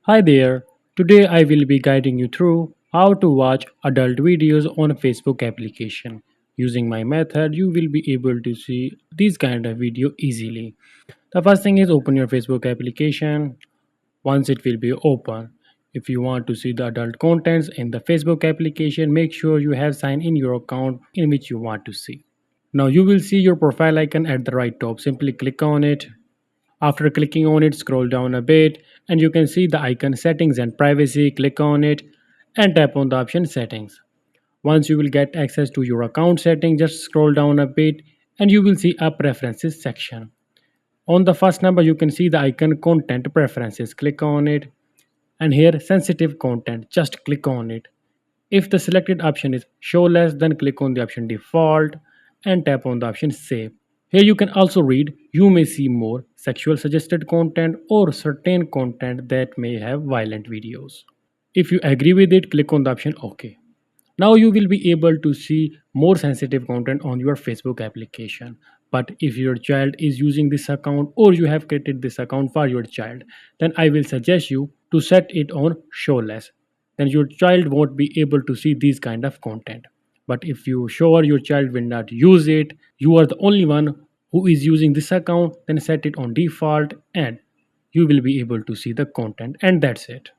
Hi there. Today I will be guiding you through how to watch adult videos on a Facebook application. Using my method, you will be able to see these kind of video easily. The first thing is open your Facebook application. Once it will be open, if you want to see the adult contents in the Facebook application, make sure you have signed in your account in which you want to see. Now you will see your profile icon at the right top. Simply click on it. After clicking on it, scroll down a bit and you can see the icon settings and privacy. Click on it and tap on the option settings. Once you will get access to your account setting, just scroll down a bit and you will see a preferences section. On the first number, you can see the icon content preferences. Click on it and here sensitive content. Just click on it. If the selected option is show less, then click on the option default and tap on the option save. Here you can also read you may see more sexual suggested content or certain content that may have violent videos. If you agree with it, click on the option OK. Now you will be able to see more sensitive content on your Facebook application. But if your child is using this account or you have created this account for your child, then I will suggest you to set it on show less. Then your child won't be able to see these kind of content. But if you sure your child will not use it, you are the only one who is using this account, then set it on default and you will be able to see the content, and that's it.